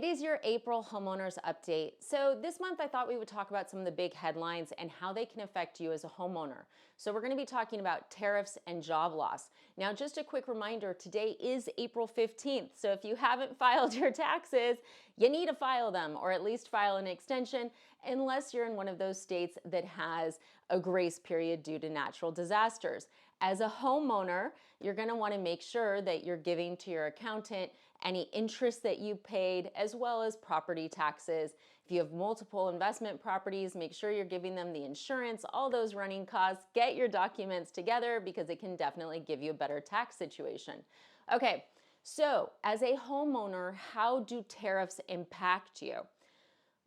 It is your April homeowners update. So this month I thought we would talk about some of the big headlines and how they can affect you as a homeowner. So we're going to be talking about tariffs and job loss. Now, just a quick reminder, today is April 15th. So if you haven't filed your taxes, you need to file them, or at least file an extension, unless you're in one of those states that has a grace period due to natural disasters. As a homeowner, you're going to want to make sure that you're giving to your accountant any interest that you paid, as well as property taxes. If you have multiple investment properties, make sure you're giving them the insurance, all those running costs. Get your documents together because it can definitely give you a better tax situation. Okay, so as a homeowner, how do tariffs impact you?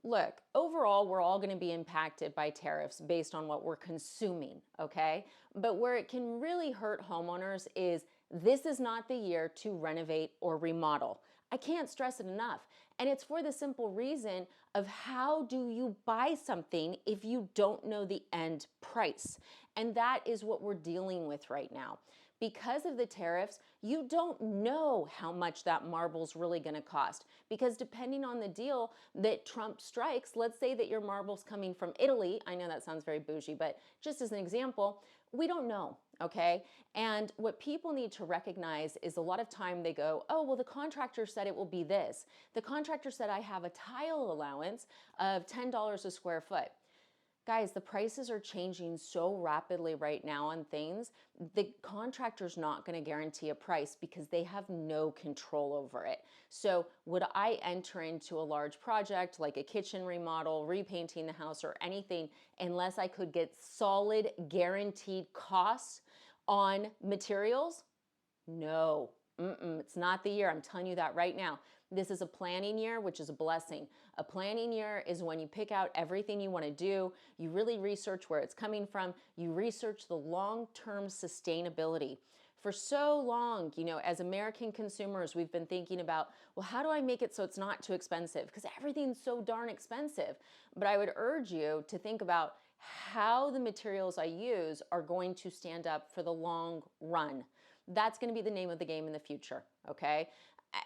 Look, overall, we're all going to be impacted by tariffs based on what we're consuming, okay? But where it can really hurt homeowners is this is not the year to renovate or remodel. I can't stress it enough. And it's for the simple reason of how do you buy something if you don't know the end price? And that is what we're dealing with right now. Because of the tariffs, you don't know how much that marble's really going to cost. Because depending on the deal that Trump strikes, let's say that your marble's coming from Italy. I know that sounds very bougie, but just as an example, we don't know, okay? And what people need to recognize is a lot of time they go, oh, well, the contractor said it will be this. The contractor said I have a tile allowance of $10 a square foot. Guys, the prices are changing so rapidly right now on things. The contractor's not going to guarantee a price because they have no control over it. So would I enter into a large project like a kitchen remodel, repainting the house, or anything unless I could get solid guaranteed costs on materials? No. It's not the year. I'm telling you that right now. This is a planning year, which is a blessing. A planning year is when you pick out everything you want to do. You really research where it's coming from. You research the long-term sustainability. For so long, as American consumers, we've been thinking about, well, how do I make it so it's not too expensive? Because everything's so darn expensive. But I would urge you to think about how the materials I use are going to stand up for the long run. That's going to be the name of the game in the future, okay?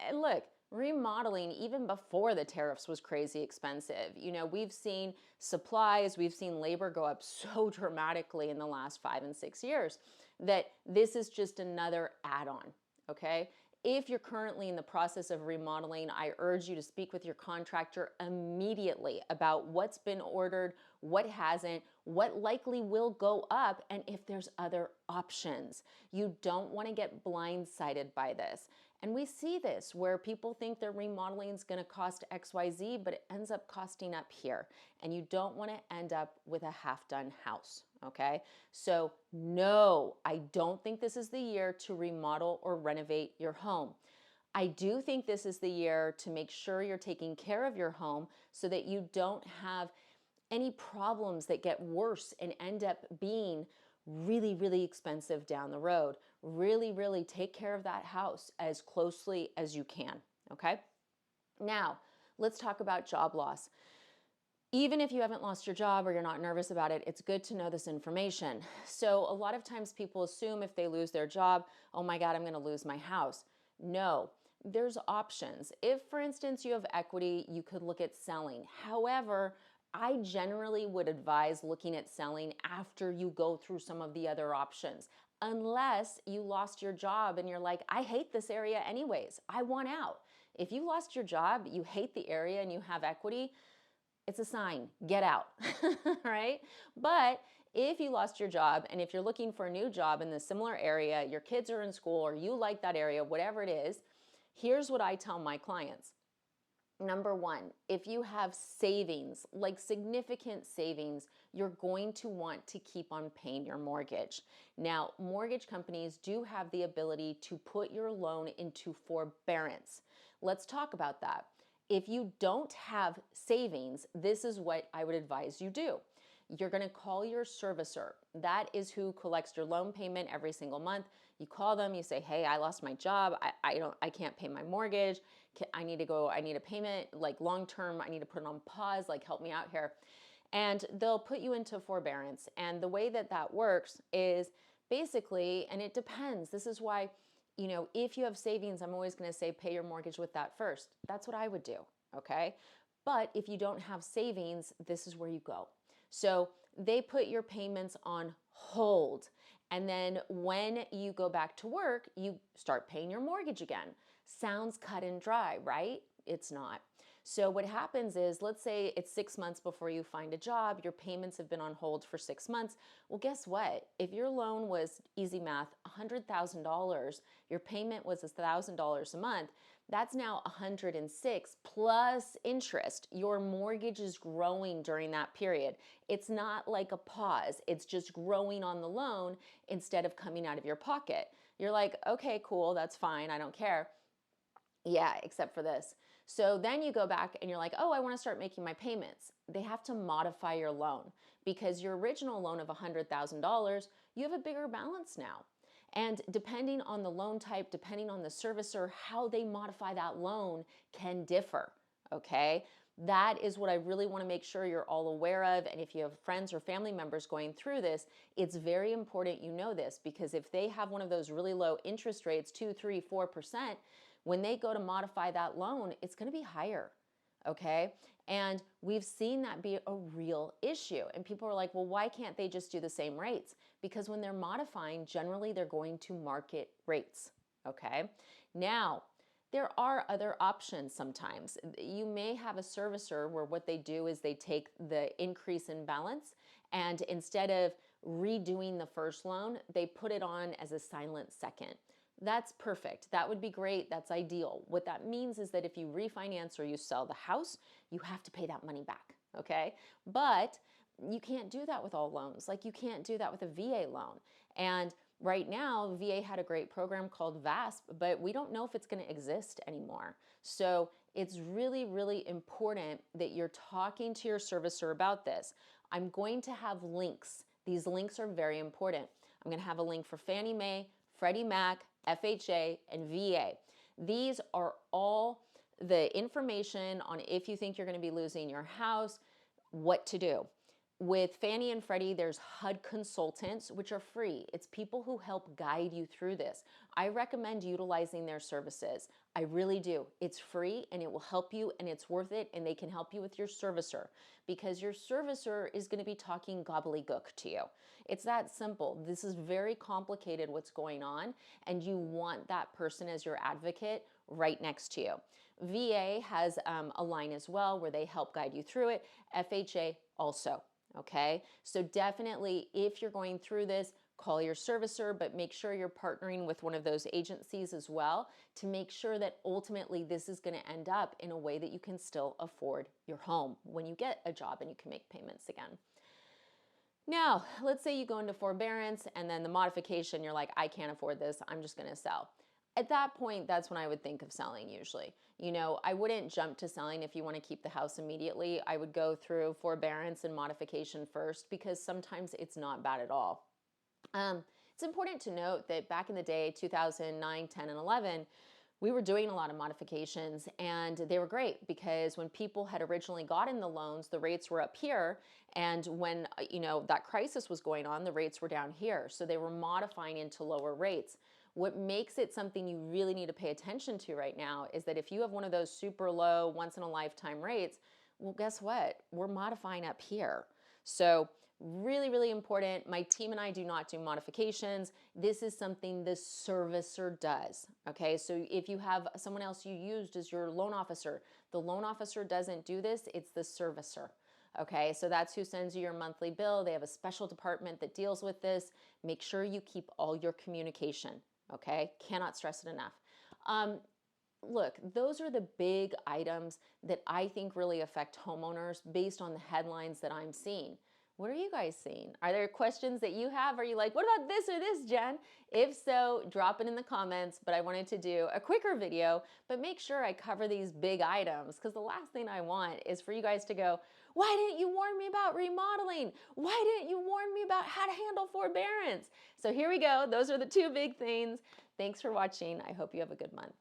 And look, remodeling even before the tariffs was crazy expensive. We've seen supplies, we've seen labor go up so dramatically in the last 5 and 6 years that this is just another add-on, okay? If you're currently in the process of remodeling, I urge you to speak with your contractor immediately about what's been ordered, what hasn't, what likely will go up, and if there's other options. You don't want to get blindsided by this. And we see this where people think their remodeling is going to cost XYZ, but it ends up costing up here. And you don't want to end up with a half-done house, okay? So no, I don't think this is the year to remodel or renovate your home. I do think this is the year to make sure you're taking care of your home so that you don't have any problems that get worse and end up being really, really expensive down the road. Really, really take care of that house as closely as you can, okay? Now, let's talk about job loss. Even if you haven't lost your job or you're not nervous about it, it's good to know this information. So a lot of times people assume if they lose their job, oh my God, I'm going to lose my house. No, there's options. If, for instance, you have equity, you could look at selling. However, I generally would advise looking at selling after you go through some of the other options, unless you lost your job and you're like, I hate this area anyways, I want out. If you lost your job, you hate the area and you have equity, it's a sign, get out, right? But if you lost your job and if you're looking for a new job in the similar area, your kids are in school or you like that area, whatever it is, here's what I tell my clients. Number one, if you have savings, like significant savings, you're going to want to keep on paying your mortgage. Now, mortgage companies do have the ability to put your loan into forbearance. Let's talk about that. If you don't have savings, this is what I would advise you do. You're going to call your servicer. That is who collects your loan payment every single month. You call them, you say, hey, I lost my job. I can't pay my mortgage. I need a payment, like long-term. I need to put it on pause, like help me out here. And they'll put you into forbearance. And the way that that works is basically, and it depends. This is why, if you have savings, I'm always going to say pay your mortgage with that first. That's what I would do. okay? But if you don't have savings, this is where you go. So they put your payments on hold. And then when you go back to work, you start paying your mortgage again. Sounds cut and dry, right? It's not. So what happens is, let's say it's 6 months before you find a job, your payments have been on hold for 6 months. Well, guess what? If your loan was, easy math, $100,000, your payment was $1,000 a month, that's now 106 plus interest. Your mortgage is growing during that period. It's not like a pause. It's just growing on the loan instead of coming out of your pocket. You're like, okay, cool, that's fine, I don't care. Yeah, except for this. So then you go back and you're like, oh, I want to start making my payments. They have to modify your loan because your original loan of $100,000, you have a bigger balance now. And depending on the loan type, depending on the servicer, how they modify that loan can differ, okay? That is what I really want to make sure you're all aware of. And if you have friends or family members going through this, it's very important you know this, because if they have one of those really low interest rates, 2, 3, 4%, when they go to modify that loan, it's going to be higher, okay? And we've seen that be a real issue. And people are like, well, why can't they just do the same rates? Because when they're modifying, generally they're going to market rates, okay? Now, there are other options sometimes. You may have a servicer where what they do is they take the increase in balance, and instead of redoing the first loan, they put it on as a silent second. That's perfect. That would be great. That's ideal. What that means is that if you refinance or you sell the house, you have to pay that money back, okay? But you can't do that with all loans. Like, you can't do that with a VA loan. And right now, VA had a great program called VASP, but we don't know if it's going to exist anymore. So it's really, really important that you're talking to your servicer about this. I'm going to have links. These links are very important. I'm going to have a link for Fannie Mae, Freddie Mac, FHA, and VA. These are all the information on if you think you're going to be losing your house, what to do. With Fannie and Freddie, there's HUD consultants, which are free. It's people who help guide you through this. I recommend utilizing their services. I really do. It's free and it will help you, and it's worth it, and they can help you with your servicer, because your servicer is going to be talking gobbledygook to you. It's that simple. This is very complicated what's going on, and you want that person as your advocate right next to you. VA has a line as well where they help guide you through it. FHA also. Okay, so definitely if you're going through this, call your servicer, but make sure you're partnering with one of those agencies as well to make sure that ultimately this is going to end up in a way that you can still afford your home when you get a job and you can make payments again. Now, let's say you go into forbearance and then the modification, you're like, I can't afford this, I'm just going to sell. At that point, that's when I would think of selling usually. You know, I wouldn't jump to selling if you want to keep the house immediately. I would go through forbearance and modification first, because sometimes it's not bad at all. It's important to note that back in the day, 2009, 10, and 11, we were doing a lot of modifications, and they were great because when people had originally gotten the loans, the rates were up here, and when that crisis was going on, the rates were down here. So they were modifying into lower rates. What makes it something you really need to pay attention to right now is that if you have one of those super low, once in a lifetime rates, well, guess what? We're modifying up here. So really, really important. My team and I do not do modifications. This is something the servicer does. Okay, so if you have someone else you used as your loan officer, the loan officer doesn't do this, it's the servicer. Okay, so that's who sends you your monthly bill. They have a special department that deals with this. Make sure you keep all your communication. Okay, cannot stress it enough. Look, those are the big items that I think really affect homeowners based on the headlines that I'm seeing. What are you guys seeing? Are there questions that you have? Are you like, what about this or this, Jen? If so, drop it in the comments, but I wanted to do a quicker video, but make sure I cover these big items, because the last thing I want is for you guys to go, why didn't you warn me about remodeling? Why didn't you warn me about how to handle forbearance? So here we go. Those are the two big things. Thanks for watching. I hope you have a good month.